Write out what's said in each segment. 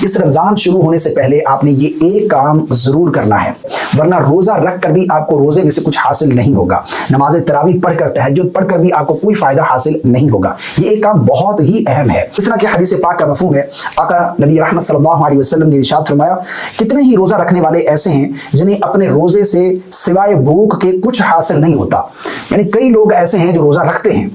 اس رمضان شروع ہونے سے پہلے آپ نے یہ ایک کام ضرور کرنا ہے، ورنہ روزہ رکھ کر بھی آپ کو روزے میں سے کچھ حاصل نہیں ہوگا، نماز تراویح پڑھ کر تہجد پڑھ کر بھی آپ کو کوئی فائدہ حاصل نہیں ہوگا۔ یہ ایک کام بہت ہی اہم ہے۔ اس طرح کہ حدیث پاک کا مفہوم ہے، آقا نبی رحمت صلی اللہ علیہ وسلم نے ارشاد فرمایا، کتنے ہی روزہ رکھنے والے ایسے ہیں جنہیں اپنے روزے سے سوائے بھوک کے کچھ حاصل نہیں ہوتا۔ یعنی کئی لوگ ایسے ہیں جو روزہ رکھتے ہیں،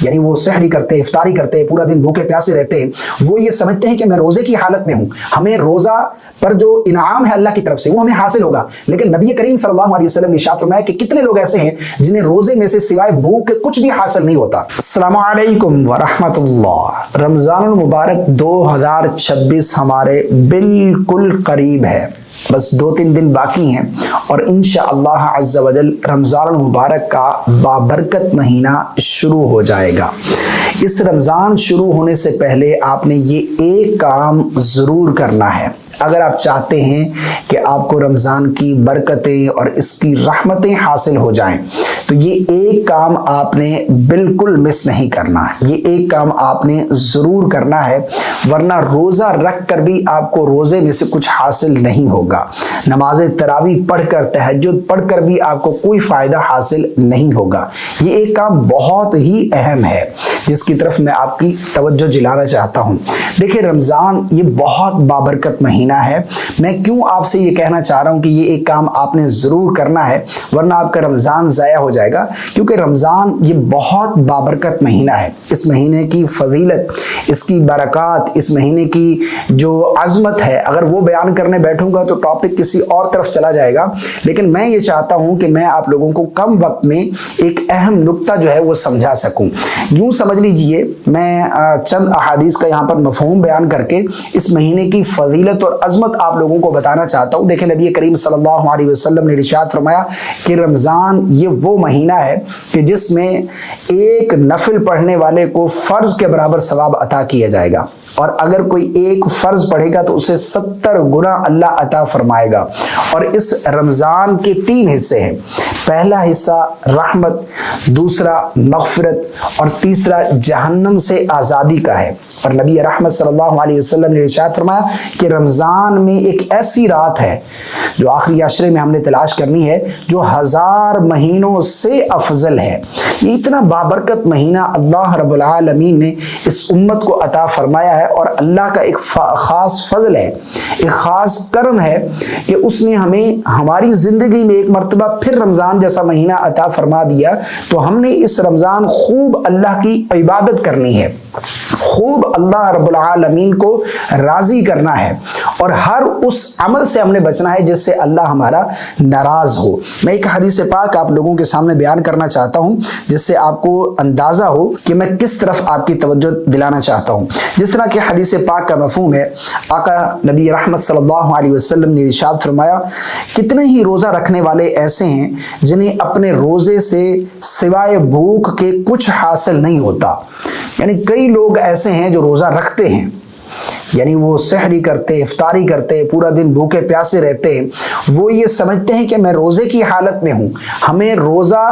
یعنی وہ سحری کرتے، افطاری کرتے، پورا دن بھوکے پیاسے رہتے ہیں، وہ یہ سمجھتے ہیں کہ میں روزے کی حالت میں ہوں، ہمیں روزہ پر جو انعام ہے اللہ کی طرف سے وہ ہمیں حاصل ہوگا۔ لیکن نبی کریم صلی اللہ علیہ وسلم نے ارشاد فرمایا کہ کتنے لوگ ایسے ہیں جنہیں روزے میں سے سوائے بھوک کے کچھ بھی حاصل نہیں ہوتا۔ السلام علیکم ورحمۃ اللہ۔ رمضان المبارک 2026 ہمارے بالکل قریب ہے، بس 2-3 دن باقی ہیں اور انشاءاللہ عز و جل رمضان المبارک کا بابرکت مہینہ شروع ہو جائے گا۔ اس رمضان شروع ہونے سے پہلے آپ نے یہ ایک کام ضرور کرنا ہے۔ اگر آپ چاہتے ہیں کہ آپ کو رمضان کی برکتیں اور اس کی رحمتیں حاصل ہو جائیں تو یہ ایک کام آپ نے بالکل مس نہیں کرنا، یہ ایک کام آپ نے ضرور کرنا ہے، ورنہ روزہ رکھ کر بھی آپ کو روزے میں سے کچھ حاصل نہیں ہوگا، نماز تراویح پڑھ کر تہجد پڑھ کر بھی آپ کو کوئی فائدہ حاصل نہیں ہوگا۔ یہ ایک کام بہت ہی اہم ہے جس کی طرف میں آپ کی توجہ دلانا چاہتا ہوں۔ دیکھیں، رمضان یہ بہت بابرکت مہینہ ہے۔ میں کیوں آپ سے یہ کہنا چاہ رہا ہوں کہ یہ ایک کام آپ نے ضرور کرنا ہے ورنہ آپ کا رمضان ضائع ہو جائے گا، کیونکہ رمضان یہ بہت بابرکت مہینہ ہے۔ اس مہینے کی فضیلت، اس کی برکات، اس مہینے کی جو عظمت ہے، اگر وہ بیان کرنے بیٹھوں گا تو ٹاپک کسی اور طرف چلا جائے گا، لیکن میں یہ چاہتا ہوں کہ میں آپ لوگوں کو کم وقت میں ایک اہم نقطہ جو ہے وہ سمجھا سکوں۔ یوں سمجھ لیجئے، میں چند احادیث کا یہاں پر مفہوم بیان کر کے اس مہینے کی فضیلت اور عظمت آپ لوگوں کو بتانا چاہتا ہوں۔ دیکھیں، نبی کریم صلی اللہ علیہ وسلم نے ارشاد فرمایا کہ رمضان یہ وہ مہینہ ہے کہ جس میں ایک نفل پڑھنے والے کو فرض کے برابر ثواب عطا کیا جائے گا، اور اگر کوئی ایک فرض پڑھے گا تو اسے 70 گنا اللہ عطا فرمائے گا۔ اور اس رمضان کے 3 حصے ہیں، پہلا حصہ رحمت، دوسرا مغفرت اور تیسرا جہنم سے آزادی کا ہے۔ اور نبی رحمت صلی اللہ علیہ وسلم نے ارشاد فرمایا کہ رمضان میں ایک ایسی رات ہے جو آخری عشرے میں ہم نے تلاش کرنی ہے، جو 1000 مہینوں سے افضل ہے۔ یہ اتنا بابرکت مہینہ اللہ رب العالمین نے اس امت کو عطا فرمایا ہے، اور اللہ کا ایک خاص فضل ہے، ایک خاص کرم ہے کہ اس نے ہمیں ہماری زندگی میں ایک مرتبہ پھر رمضان جیسا مہینہ عطا فرما دیا، تو ہم نے اس رمضان خوب اللہ کی عبادت کرنی ہے، خوب اللہ رب العالمین کو راضی کرنا ہے، اور ہر اس عمل سے ہم نے بچنا ہے جس سے اللہ ہمارا ناراض ہو۔ میں ایک حدیث پاک آپ لوگوں کے سامنے بیان کرنا چاہتا ہوں جس سے آپ کو اندازہ ہو کہ میں کس طرف آپ کی توجہ دلانا چاہتا ہوں۔ جس طرح کہ حدیث پاک کا مفہوم ہے، آقا نبی رحمت صلی اللہ علیہ وسلم نے ارشاد فرمایا، کتنے ہی روزہ رکھنے والے ایسے ہیں جنہیں اپنے روزے سے سوائے بھوک کے کچھ حاصل نہیں ہوتا۔ یعنی کئی لوگ ایسے ہیں جو روزہ رکھتے ہیں، یعنی وہ سحری کرتے، افطاری کرتے، پورا دن بھوکے پیاسے رہتے ہیں، وہ یہ سمجھتے ہیں کہ میں روزے کی حالت میں ہوں، ہمیں روزہ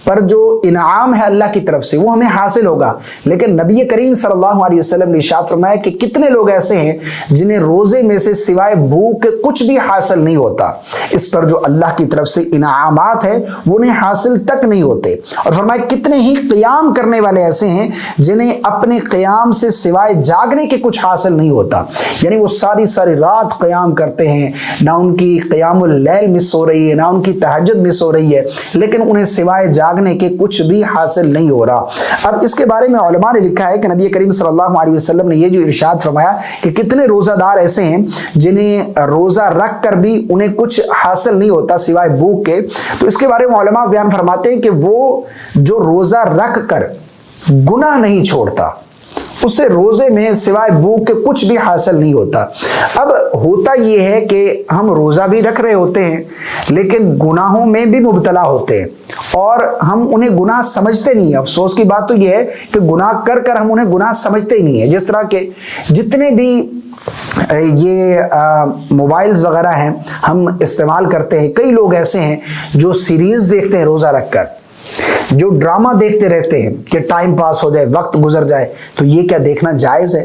پر جو انعام ہے اللہ کی طرف سے وہ ہمیں حاصل ہوگا۔ لیکن نبی کریم صلی اللہ علیہ وسلم نے ارشاد فرمایا کہ کتنے لوگ ایسے ہیں جنہیں روزے میں سے سوائے بھوک کے کچھ بھی حاصل نہیں ہوتا، اس پر جو اللہ کی طرف سے انعامات ہیں وہ انہیں حاصل تک نہیں ہوتے۔ اور فرمایا کتنے ہی قیام کرنے والے ایسے ہیں جنہیں اپنے قیام سے سوائے جاگنے کے کچھ حاصل نہیں ہوتا، یعنی وہ ساری رات قیام کرتے ہیں، نہ ان کی قیام اللیل مس ہو رہی ہے، نہ ان کی تہجد مس ہو رہی ہے، لیکن انہیں سوائے کے کچھ بھی حاصل نہیں ہو رہا۔ اب اس کے بارے میں علماء نے لکھا ہے کہ نبی کریم صلی اللہ علیہ وسلم نے یہ جو ارشاد فرمایا کہ کتنے روزہ دار ایسے ہیں جنہیں روزہ رکھ کر بھی انہیں کچھ حاصل نہیں ہوتا سوائے بھوک کے، تو اس کے بارے میں علماء بیان فرماتے ہیں کہ وہ جو روزہ رکھ کر گناہ نہیں چھوڑتا، اسے روزے میں سوائے بھوک کے کچھ بھی حاصل نہیں ہوتا۔ اب ہوتا یہ ہے کہ ہم روزہ بھی رکھ رہے ہوتے ہیں لیکن گناہوں میں بھی مبتلا ہوتے ہیں، اور ہم انہیں گناہ سمجھتے نہیں ہیں۔ افسوس کی بات تو یہ ہے کہ گناہ کر کر ہم انہیں گناہ سمجھتے ہی نہیں ہیں۔ جس طرح کے جتنے بھی یہ موبائلز وغیرہ ہیں ہم استعمال کرتے ہیں، کئی لوگ ایسے ہیں جو سیریز دیکھتے ہیں روزہ رکھ کر، جو ڈرامہ دیکھتے رہتے ہیں کہ ٹائم پاس ہو جائے، وقت گزر جائے، تو یہ کیا دیکھنا جائز ہے؟